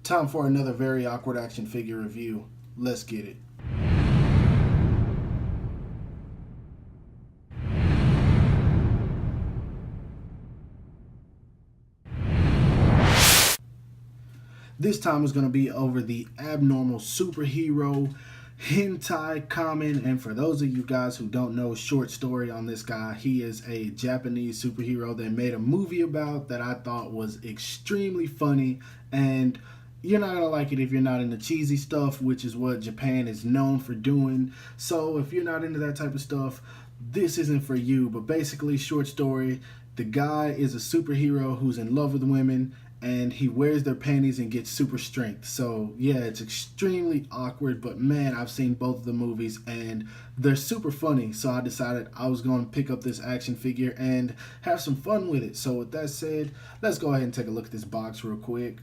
Time for another very awkward action figure review. Let's get it. This time is going to be over the abnormal superhero Hentai Kamen, and for those of you guys who don't know, short story on this guy, he is a Japanese superhero they made a movie about that I thought was extremely funny, and you're not gonna like it if you're not into cheesy stuff, which is what Japan is known for doing. So if you're not into that type of stuff, this isn't for you. But basically, short story, the guy is a superhero who's in love with women, and he wears their panties and gets super strength. So yeah, it's extremely awkward, but man, I've seen both of the movies and they're super funny. So I decided I was going to pick up this action figure and have some fun with it. So with that said, let's go ahead and take a look at this box real quick.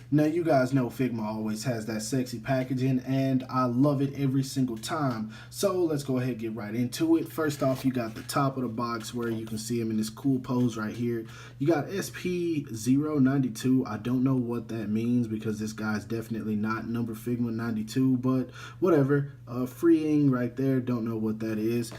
Now, you guys know Figma always has that sexy packaging, and I love it every single time. So let's go ahead and get right into it. First off, you got the top of the box where you can see him in this cool pose right here. You got SP092. I don't know what that means because this guy's definitely not number Figma 92, but whatever. Freeing right there. Don't know what that is.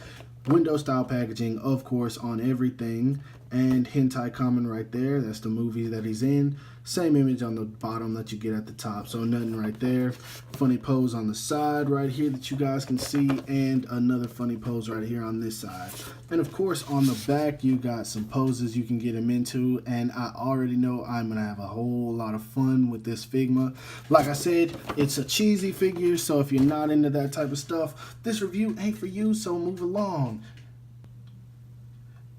Window style packaging, of course, on everything. And Hentai Kamen right there. That's the movie that he's in. Same image on the bottom that you get at the top. So nothing right there. Funny pose on the side right here that you guys can see. And another funny pose right here on this side. And of course on the back you got some poses you can get him into. And I already know I'm going to have a whole lot of fun with this Figma. Like I said, it's a cheesy figure. So if you're not into that type of stuff, this review ain't for you. So move along.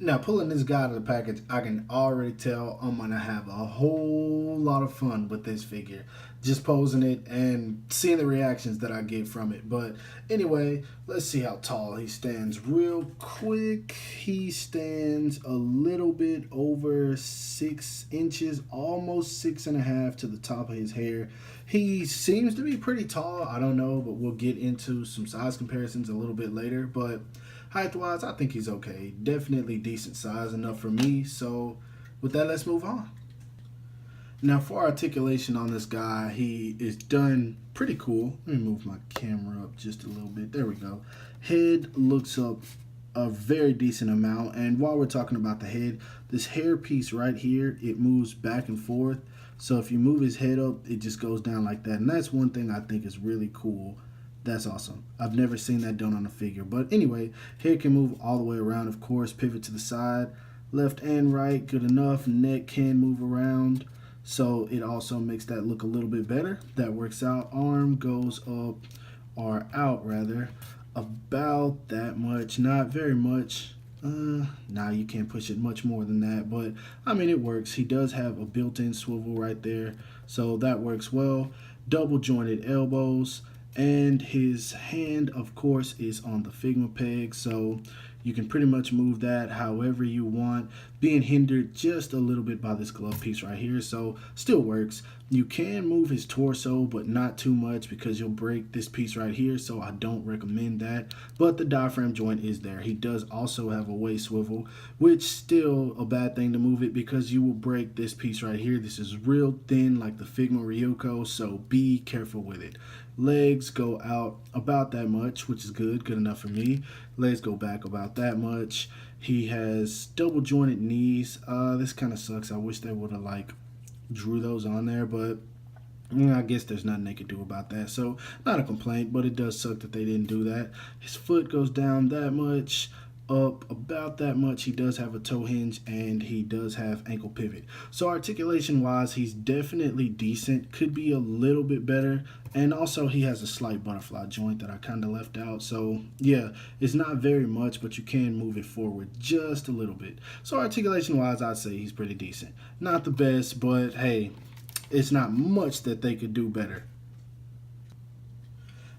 Now, pulling this guy out of the package, I can already tell I'm going to have a whole lot of fun with this figure. Just posing it and seeing the reactions that I get from it. But anyway, let's see how tall he stands real quick. He stands a little bit over 6 inches, almost 6.5 to the top of his hair. He seems to be pretty tall. I don't know, but we'll get into some size comparisons a little bit later. But height-wise, I think he's okay. Definitely decent size, enough for me. So with that, let's move on. Now, for articulation on this guy, he is done pretty cool. Let me move my camera up just a little bit. There we go. Head looks up a very decent amount. And while we're talking about the head, this hair piece right here, it moves back and forth. So if you move his head up, it just goes down like that. And that's one thing I think is really cool. That's awesome. I've never seen that done on a figure. But anyway, head can move all the way around, of course. Pivot to the side, left and right, good enough. Neck can move around, so it also makes that look a little bit better. That works out. Arm goes up, or out rather, about that much. Not very much. Nah, you can't push it much more than that. But, I mean, it works. He does have a built-in swivel right there, so that works well. Double jointed elbows. And his hand, of course, is on the Figma peg, so you can pretty much move that however you want, being hindered just a little bit by this glove piece right here, so still works. You can move his torso, but not too much because you'll break this piece right here, so I don't recommend that. But the diaphragm joint is there. He does also have a waist swivel, which still a bad thing to move it because you will break this piece right here. This is real thin like the Figma Ryuko, so be careful with it. Legs go out about that much, which is good enough for me. Legs go back about that much. He has double jointed knees. This kind of sucks. I wish they would have like drew those on there, but I guess there's nothing they could do about that. So not a complaint, but it does suck that they didn't do that. His foot goes down that much, up about that much. He does have a toe hinge and he does have ankle pivot. So articulation wise, he's definitely decent. Could be a little bit better. And also he has a slight butterfly joint that I kind of left out. So yeah, it's not very much, but you can move it forward just a little bit. So articulation wise, I'd say he's pretty decent. Not the best, but hey, it's not much that they could do better.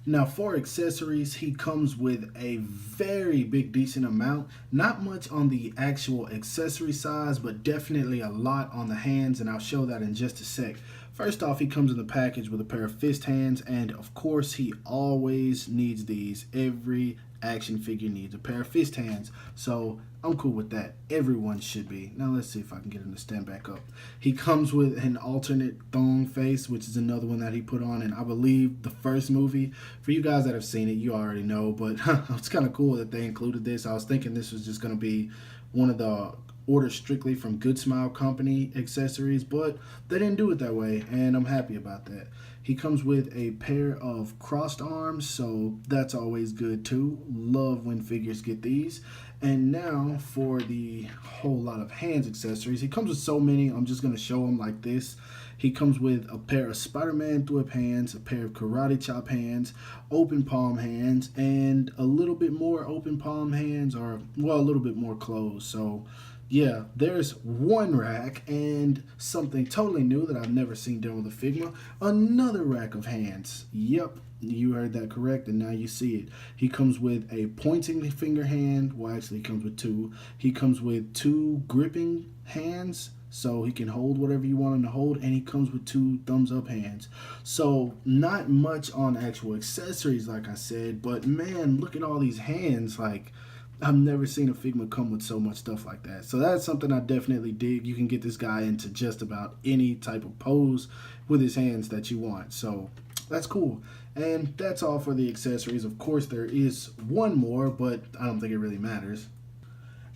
Now for accessories, he comes with a very big decent amount. Not much on the actual accessory size, but definitely a lot on the hands, and I'll show that in just a sec. First off, he comes in the package with a pair of fist hands, and of course he always needs these every action figure needs a pair of fist hands. So I'm cool with that. Everyone should be. Now let's see if I can get him to stand back up. He comes with an alternate thong face, which is another one that he put on in, I believe, the first movie. For you guys that have seen it, you already know, but it's kind of cool that they included this. I was thinking this was just going to be one of the ordered strictly from Good Smile Company accessories, but they didn't do it that way, and I'm happy about that. He comes with a pair of crossed arms, so that's always good too. Love when figures get these. And now for the whole lot of hands accessories. He comes with so many, I'm just going to show them like this. He comes with a pair of Spider-Man whip hands, a pair of karate chop hands, open palm hands, and a little bit more open palm hands, or, well, a little bit more closed. So yeah, there's one rack and something totally new that I've never seen done with a Figma. Another rack of hands. Yep, you heard that correct, and now you see it. He comes with a pointing finger hand. Well, actually, he comes with two. He comes with two gripping hands, so he can hold whatever you want him to hold, and he comes with two thumbs up hands. So not much on actual accessories, like I said, but man, look at all these hands. Like, I've never seen a Figma come with so much stuff like that. So that's something I definitely dig. You can get this guy into just about any type of pose with his hands that you want. So that's cool. And that's all for the accessories. Of course, there is one more, but I don't think it really matters.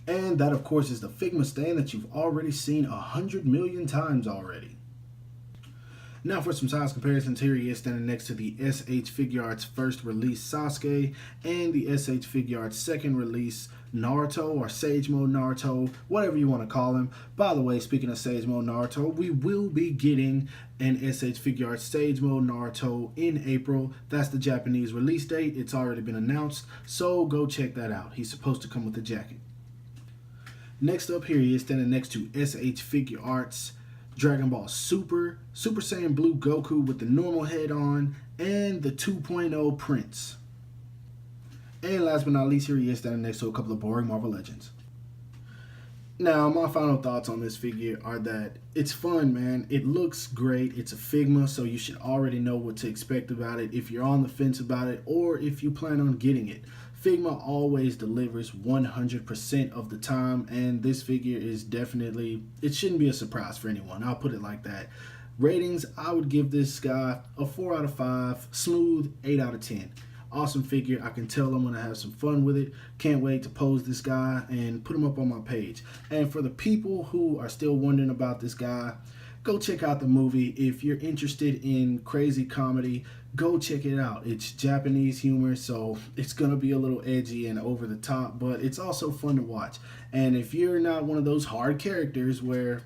And that, of course, is the Figma stand that you've already seen 100 million times already. Now for some size comparisons, here he is standing next to the SH Figuarts first release Sasuke and the SH Figuarts second release Naruto, or Sage Mode Naruto, whatever you want to call him. By the way, speaking of Sage Mode Naruto, we will be getting an SH Figuarts Sage Mode Naruto in April. That's the Japanese release date. It's already been announced, so go check that out. He's supposed to come with a jacket. Next up, here he is standing next to SH Figuarts Dragon Ball Super, Super Saiyan Blue Goku with the normal head on, and the 2.0 Prince. And last but not least, here he is standing next to a couple of boring Marvel Legends. Now, my final thoughts on this figure are that it's fun, man. It looks great. It's a Figma, so you should already know what to expect about it if you're on the fence about it, or if you plan on getting it. Figma always delivers 100% of the time, and this figure is definitely, it shouldn't be a surprise for anyone. I'll put it like that. Ratings, I would give this guy a 4 out of 5, smooth 8 out of 10. Awesome figure. I can tell I'm going to have some fun with it. Can't wait to pose this guy and put him up on my page. And for the people who are still wondering about this guy, go check out the movie. If you're interested in crazy comedy, go check it out. It's Japanese humor, so it's going to be a little edgy and over the top, but it's also fun to watch. And if you're not one of those hard characters where,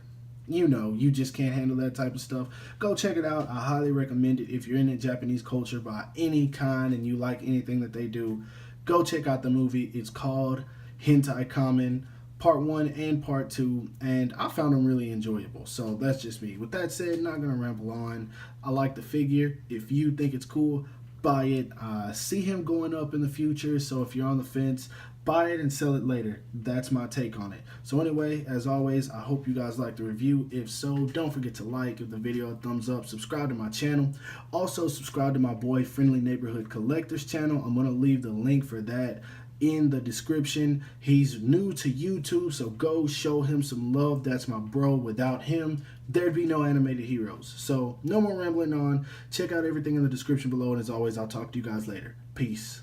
you know, you just can't handle that type of stuff, go check it out. I highly recommend it. If you're into Japanese culture by any kind and you like anything that they do, go check out the movie. It's called Hentai Kamen, Part 1 and Part 2, and I found them really enjoyable. So that's just me. With that said, not going to ramble on. I like the figure. If you think it's cool, buy it. See him going up in the future, so if you're on the fence, buy it and sell it later. That's my take on it. So anyway, as always, I hope you guys liked the review. If so, don't forget to like, give the video a thumbs up, subscribe to my channel. Also, subscribe to my boy Friendly Neighborhood Collectors channel. I'm going to leave the link for that in the description. He's new to YouTube, so go show him some love. That's my bro. Without him, there'd be no animated heroes. So no more rambling on. Check out everything in the description below, and as always, I'll talk to you guys later. Peace.